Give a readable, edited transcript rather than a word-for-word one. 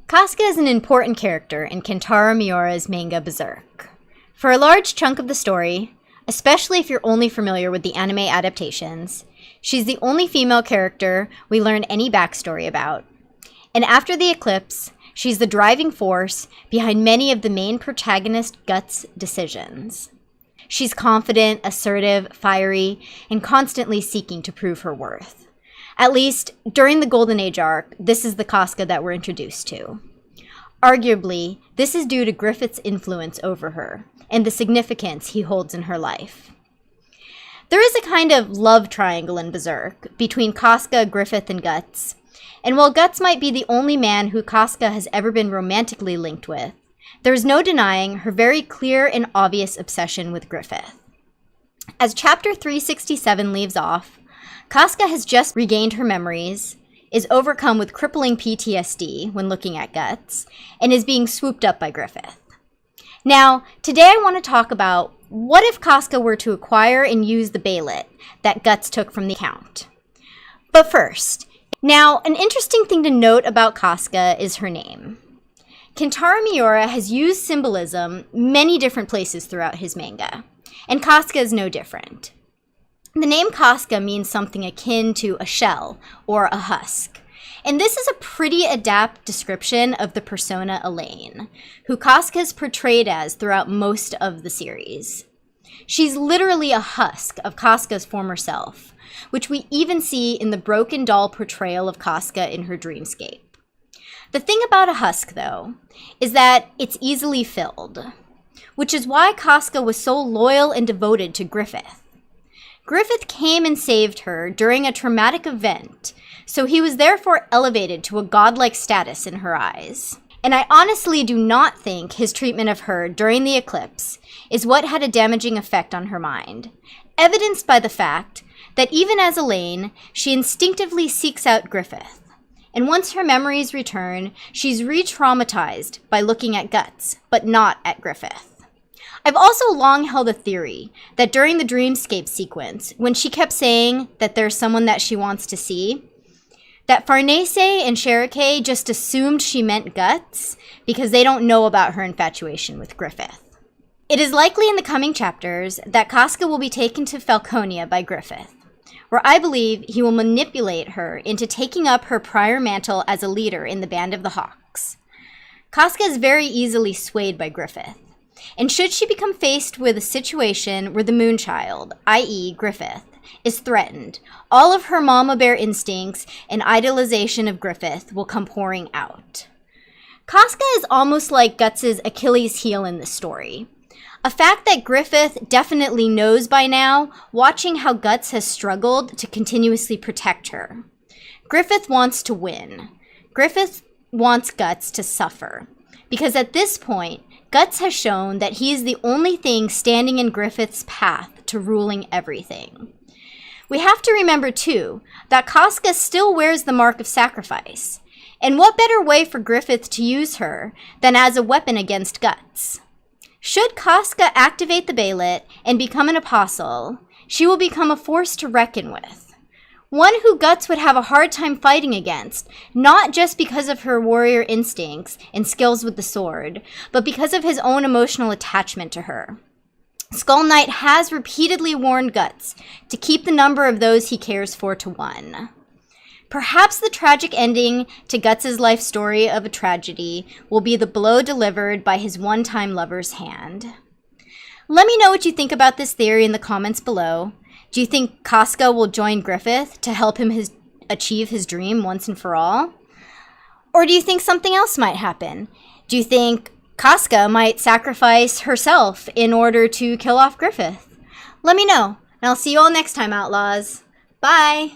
Casca is an important character in Kentaro Miura's manga Berserk. For a large chunk of the story, especially if you're only familiar with the anime adaptations, she's the only female character we learn any backstory about. And after the eclipse, she's the driving force behind many of the main protagonist Guts' decisions. She's confident, assertive, fiery, and constantly seeking to prove her worth. At least, during the Golden Age arc, this is the Casca that we're introduced to. Arguably, this is due to Griffith's influence over her, and the significance he holds in her life. There is a kind of love triangle in Berserk, between Casca, Griffith, and Guts, and while Guts might be the only man who Casca has ever been romantically linked with, there is no denying her very clear and obvious obsession with Griffith. As chapter 367 leaves off, Casca has just regained her memories, is overcome with crippling PTSD when looking at Guts, and is being swooped up by Griffith. Now, today I want to talk about what if Casca were to acquire and use the Bailet that Guts took from the account. But first, now an interesting thing to note about Casca is her name. Kentaro Miura has used symbolism many different places throughout his manga, and Casca is no different. The name Casca means something akin to a shell or a husk, and this is a pretty adept description of the persona Elaine, who Casca is portrayed as throughout most of the series. She's literally a husk of Casca's former self, which we even see in the broken doll portrayal of Casca in her dreamscape. The thing about a husk, though, is that it's easily filled, which is why Casca was so loyal and devoted to Griffith. Griffith came and saved her during a traumatic event, so he was therefore elevated to a godlike status in her eyes. And I honestly do not think his treatment of her during the eclipse is what had a damaging effect on her mind, evidenced by the fact that even as Elaine, she instinctively seeks out Griffith. And once her memories return, she's re-traumatized by looking at Guts, but not at Griffith. I've also long held a theory that during the dreamscape sequence, when she kept saying that there's someone that she wants to see, that Farnese and Cherokee just assumed she meant Guts because they don't know about her infatuation with Griffith. It is likely in the coming chapters that Casca will be taken to Falconia by Griffith, where I believe he will manipulate her into taking up her prior mantle as a leader in the Band of the Hawks. Casca is very easily swayed by Griffith, and should she become faced with a situation where the Moonchild, i.e. Griffith, is threatened, all of her mama bear instincts and idolization of Griffith will come pouring out. Casca is almost like Guts' Achilles heel in this story. A fact that Griffith definitely knows by now, watching how Guts has struggled to continuously protect her. Griffith wants to win. Griffith wants Guts to suffer, because at this point, Guts has shown that he is the only thing standing in Griffith's path to ruling everything. We have to remember, too, that Casca still wears the mark of sacrifice. And what better way for Griffith to use her than as a weapon against Guts? Should Casca activate the Bailet and become an apostle, she will become a force to reckon with. One who Guts would have a hard time fighting against, not just because of her warrior instincts and skills with the sword, but because of his own emotional attachment to her. Skull Knight has repeatedly warned Guts to keep the number of those he cares for to 1. Perhaps the tragic ending to Guts' life story of a tragedy will be the blow delivered by his one-time lover's hand. Let me know what you think about this theory in the comments below. Do you think Casca will join Griffith to help him achieve his dream once and for all? Or do you think something else might happen? Do you think Casca might sacrifice herself in order to kill off Griffith? Let me know, and I'll see you all next time, Outlaws. Bye!